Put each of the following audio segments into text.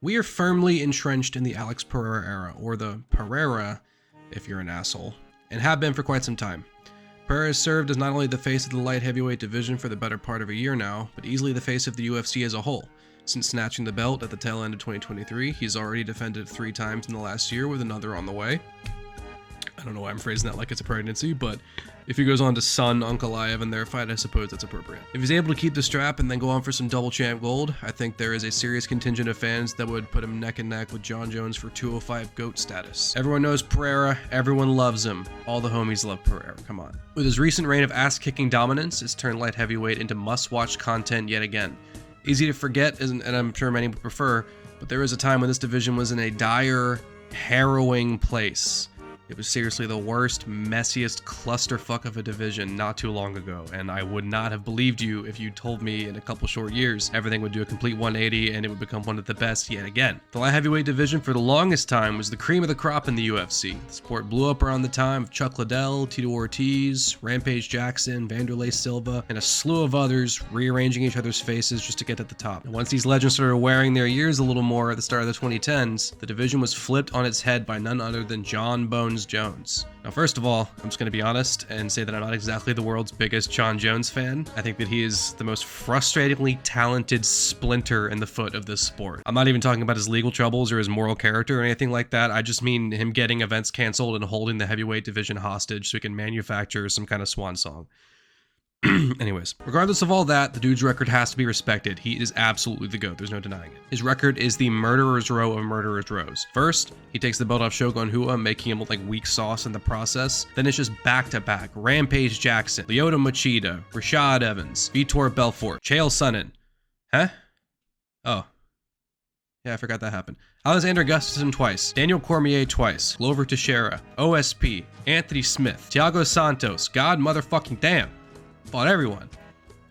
We are firmly entrenched in the Alex Pereira era, or the Pereira, if you're an asshole, and have been for quite some time. Pereira has served as not only the face of the light heavyweight division for the better part of a year now, but easily the face of the UFC as a whole. Since snatching the belt at the tail end of 2023, he's already defended 3 times in the last year, with another on the way. I don't know why I'm phrasing that like it's a pregnancy, but if he goes on to son Ankalaev in their fight, I suppose that's appropriate. If he's able to keep the strap and then go on for some double champ gold, I think there is a serious contingent of fans that would put him neck and neck with Jon Jones for 205 GOAT status. Everyone knows Pereira, everyone loves him. All the homies love Pereira, come on. With his recent reign of ass-kicking dominance, it's turned light heavyweight into must-watch content yet again. Easy to forget, and I'm sure many would prefer, but there was a time when this division was in a dire, harrowing place. It was seriously the worst, messiest clusterfuck of a division not too long ago, and I would not have believed you if you told me in a couple short years everything would do a complete 180 and it would become one of the best yet again. The light heavyweight division for the longest time was the cream of the crop in the UFC. The sport blew up around the time of Chuck Liddell, Tito Ortiz, Rampage Jackson, Vanderlei Silva, and a slew of others rearranging each other's faces just to get at the top. And once these legends started wearing their years a little more at the start of the 2010s, the division was flipped on its head by none other than Jon Bones Jones. Now, first of all, I'm just going to be honest and say that I'm not exactly the world's biggest Jon Jones fan. I think that he is the most frustratingly talented splinter in the foot of this sport. I'm not even talking about his legal troubles or his moral character or anything like that. I just mean him getting events canceled and holding the heavyweight division hostage so he can manufacture some kind of swan song. Anyways, regardless of all that, the dude's record has to be respected. He is absolutely the GOAT. There's no denying it. His record is the murderer's row of murderer's rows. First, he takes the belt off Shogun Rua, making him look like weak sauce in the process. Then it's just back-to-back. Rampage Jackson, Lyoto Machida, Rashad Evans, Vitor Belfort, Chael Sonnen. Huh? Oh. Yeah, I forgot that happened. Alexander Gustafsson twice, Daniel Cormier twice, Glover Teixeira, OSP, Anthony Smith, Thiago Santos, God motherfucking damn. Fought everyone.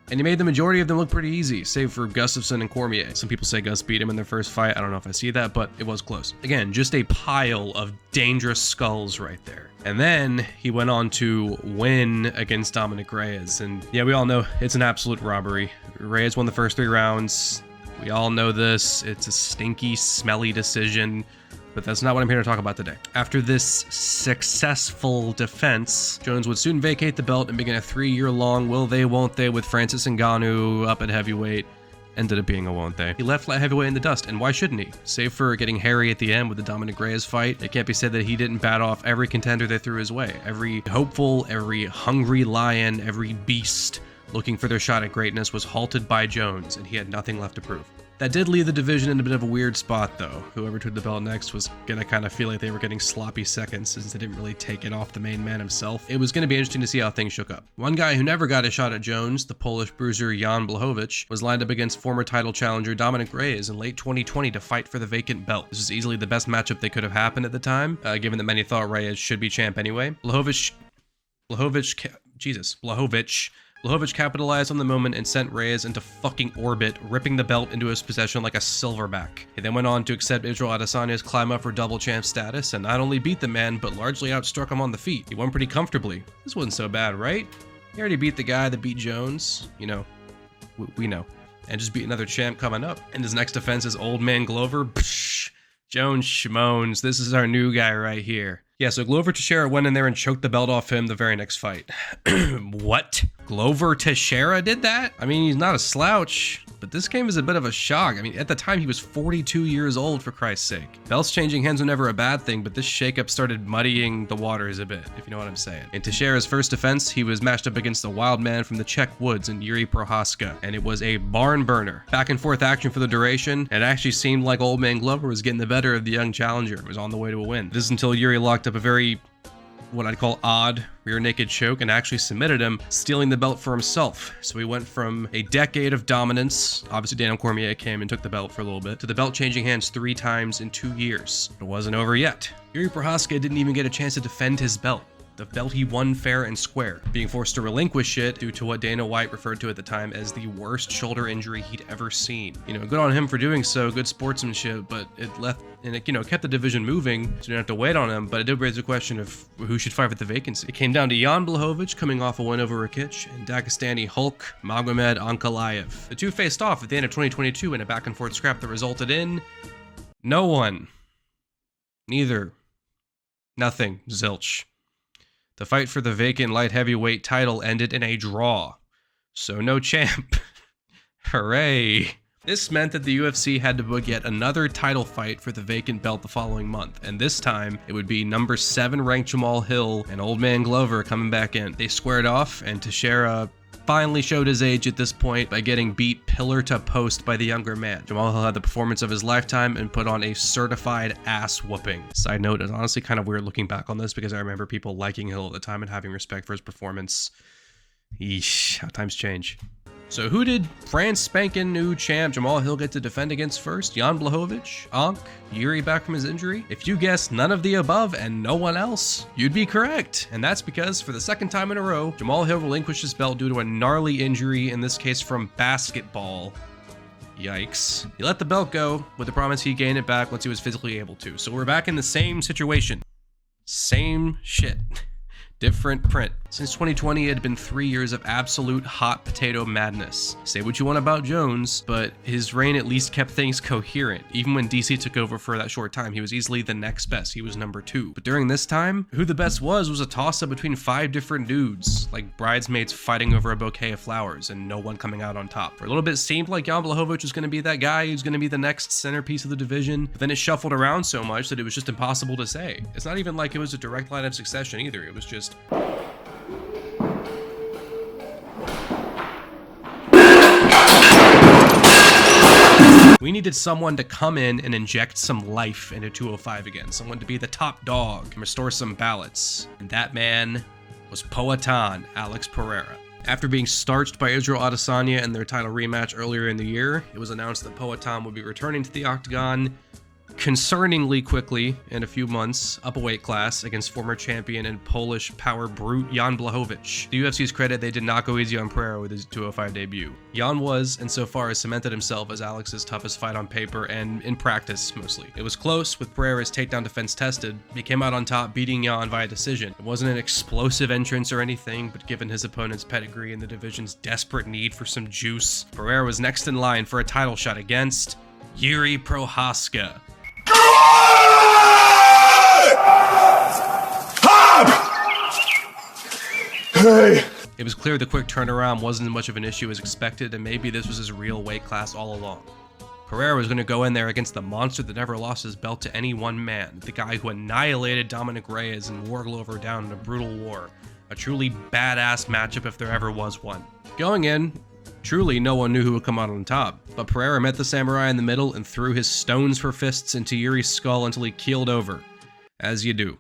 And he made the majority of them look pretty easy, save for Gustafsson and Cormier. Some people say Gus beat him in their first fight. I don't know if I see that, but it was close. Again, just a pile of dangerous skulls right there. And then he went on to win against Dominic Reyes. And yeah, we all know it's an absolute robbery. Reyes won the first 3 rounds. We all know this. It's a stinky, smelly decision. But that's not what I'm here to talk about today. After this successful defense, Jones would soon vacate the belt and begin a 3-year-long will they, won't they with Francis Ngannou up at heavyweight. Ended up being a won't they. He left light heavyweight in the dust, and why shouldn't he? Save for getting hairy at the end with the Dominic Reyes fight, it can't be said that he didn't bat off every contender they threw his way. Every hopeful, every hungry lion, every beast looking for their shot at greatness was halted by Jones, and he had nothing left to prove. That did leave the division in a bit of a weird spot, though. Whoever took the belt next was gonna kind of feel like they were getting sloppy seconds since they didn't really take it off the main man himself. It was gonna be interesting to see how things shook up. One guy who never got a shot at Jones, the Polish bruiser Jan Blachowicz, was lined up against former title challenger Dominic Reyes in late 2020 to fight for the vacant belt. This was easily the best matchup that could have happened at the time, given that many thought Reyes should be champ anyway. Blachowicz capitalized on the moment and sent Reyes into fucking orbit, ripping the belt into his possession like a silverback. He then went on to accept Israel Adesanya's climb up for double champ status and not only beat the man, but largely outstruck him on the feet. He won pretty comfortably. This wasn't so bad, right? He already beat the guy that beat Jones. You know, we know. And just beat another champ coming up. And his next defense is Old Man Glover. Psh, Jones Schmones. This is our new guy right here. Yeah, so Glover Teixeira went in there and choked the belt off him the very next fight. What? Glover Teixeira did that? I mean, he's not a slouch, but this came as a bit of a shock. I mean, at the time, he was 42 years old, for Christ's sake. Belts changing hands were never a bad thing, but this shakeup started muddying the waters a bit, if you know what I'm saying. In Teixeira's first defense, he was matched up against the wild man from the Czech woods in Yuri Prohaska, and it was a barn burner. Back and forth action for the duration, and it actually seemed like Old Man Glover was getting the better of the young challenger. It was on the way to a win. This is until Yuri locked up a very, what I'd call odd rear naked choke and actually submitted him, stealing the belt for himself. So he went from a decade of dominance, obviously Daniel Cormier came and took the belt for a little bit, to the belt changing hands 3 times in 2 years. It wasn't over yet. Yuri Prohaska didn't even get a chance to defend his belt. The belt he won fair and square, being forced to relinquish it due to what Dana White referred to at the time as the worst shoulder injury he'd ever seen. You know, good on him for doing so, good sportsmanship, but it left, and it, you know, kept the division moving, so you didn't have to wait on him, but it did raise the question of who should fight for the vacancy. It came down to Jan Blachowicz coming off a win over Rakic and Dagestani Hulk Magomed Ankalaev. The two faced off at the end of 2022 in a back and forth scrap that resulted in No one. Neither. Nothing. Zilch. The fight for the vacant light heavyweight title ended in a draw. So no champ. Hooray. This meant that the UFC had to book yet another title fight for the vacant belt the following month, and this time it would be number 7 ranked Jamal Hill and Old Man Glover coming back in. They squared off, and Teixeira finally showed his age at this point by getting beat pillar to post by the younger man. Jamal Hill had the performance of his lifetime and put on a certified ass whooping. Side note, it's honestly kind of weird looking back on this because I remember people liking Hill at the time and having respect for his performance. Yeesh, how times change. So who did France spanking new champ Jamal Hill get to defend against first? Jan Blachowicz? Ankh? Yuri back from his injury? If you guessed none of the above and no one else, you'd be correct. And that's because for the second time in a row, Jamal Hill relinquished his belt due to a gnarly injury, in this case from basketball. Yikes. He let the belt go with the promise he'd gain it back once he was physically able to. So we're back in the same situation. Same shit. Different print. Since 2020, it had been 3 years of absolute hot potato madness. Say what you want about Jones, but his reign at least kept things coherent. Even when DC took over for that short time, he was easily the next best. He was number 2. But during this time, who the best was a toss-up between 5 different dudes, like bridesmaids fighting over a bouquet of flowers and no one coming out on top. For a little bit, it seemed like Jan Blachowicz was going to be that guy who's going to be the next centerpiece of the division. But then it shuffled around so much that it was just impossible to say. It's not even like it was a direct line of succession either. It was just... we needed someone to come in and inject some life into 205 again. Someone to be the top dog and restore some balance. And that man was Poatan, Alex Pereira. After being starched by Israel Adesanya in their title rematch earlier in the year, it was announced that Poatan would be returning to the octagon concerningly quickly in a few months, up a weight class against former champion and Polish power brute Jan Blachowicz. The UFC's credit, they did not go easy on Pereira with his 205 debut. Jan was, and so far has cemented himself as Alex's toughest fight on paper and in practice mostly. It was close with Pereira's takedown defense tested. He came out on top, beating Jan via decision. It wasn't an explosive entrance or anything, but given his opponent's pedigree and the division's desperate need for some juice, Pereira was next in line for a title shot against Yuri Prohaska. Hey. It was clear the quick turnaround wasn't as much of an issue as expected, and maybe this was his real weight class all along. Pereira was going to go in there against the monster that never lost his belt to any one man, the guy who annihilated Dominic Reyes and wore Glover down in a brutal war. A truly badass matchup if there ever was one. Going in, truly no one knew who would come out on top, but Pereira met the samurai in the middle and threw his stones for fists into Yuri's skull until he keeled over. As you do.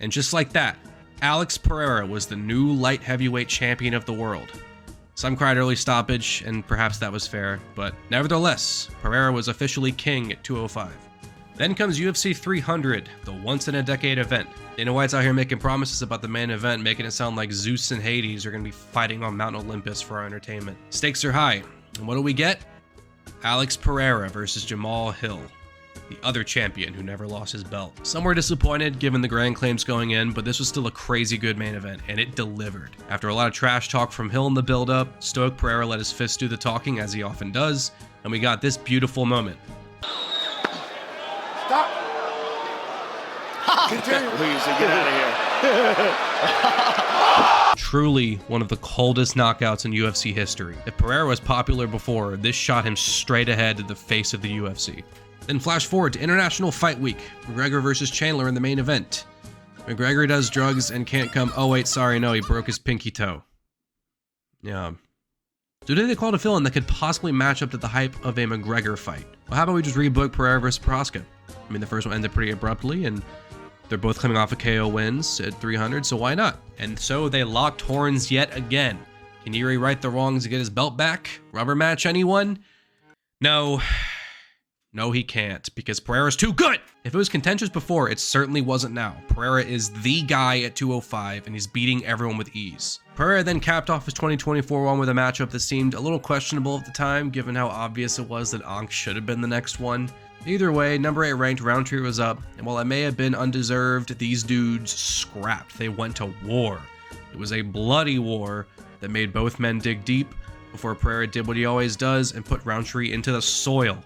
And just like that, Alex Pereira was the new light heavyweight champion of the world. Some cried early stoppage, and perhaps that was fair, but nevertheless, Pereira was officially king at 205. Then comes UFC 300, the once-in-a-decade event. Dana White's out here making promises about the main event, making it sound like Zeus and Hades are going to be fighting on Mount Olympus for our entertainment. Stakes are high, and what do we get? Alex Pereira versus Jamal Hill, the other champion who never lost his belt. Some were disappointed given the grand claims going in, but this was still a crazy good main event, and it delivered. After a lot of trash talk from Hill in the build-up, stoic Pereira let his fist do the talking, as he often does, and we got this beautiful moment. Stop. Continue. Please, get out of here. Truly one of the coldest knockouts in UFC history. If Pereira was popular before, this shot him straight ahead to the face of the UFC. Then flash forward to International Fight Week, McGregor versus Chandler in the main event. McGregor does drugs and can't come. Oh wait, sorry, no, he broke his pinky toe. Yeah. So who did they call to fill in that could possibly match up to the hype of a McGregor fight? Well, how about we just rebook Pereira versus Prohaska? I mean, the first one ended pretty abruptly, and they're both coming off of KO wins at 300, so why not? And so they locked horns yet again. Can Yuri right the wrongs to get his belt back? Rubber match anyone? No. No, he can't, because Pereira's too good! If it was contentious before, it certainly wasn't now. Pereira is the guy at 205, and he's beating everyone with ease. Pereira then capped off his 2024 one with a matchup that seemed a little questionable at the time, given how obvious it was that Ankh should have been the next one. Either way, number 8 ranked Roundtree was up, and while it may have been undeserved, these dudes scrapped. They went to war. It was a bloody war that made both men dig deep before Pereira did what he always does and put Roundtree into the soil.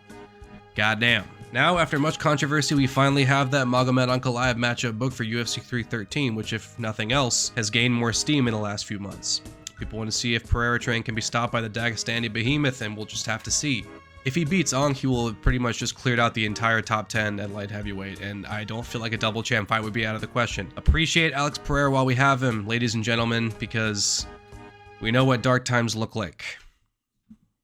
Goddamn. Now, after much controversy, we finally have that Magomed Ankalaev matchup booked for UFC 313, which, if nothing else, has gained more steam in the last few months. People want to see if Pereira train can be stopped by the Dagestani behemoth, and we'll just have to see. If he beats Ankh, he will have pretty much just cleared out the entire top 10 at light heavyweight, and I don't feel like a double champ fight would be out of the question. Appreciate Alex Pereira while we have him, ladies and gentlemen, because we know what dark times look like.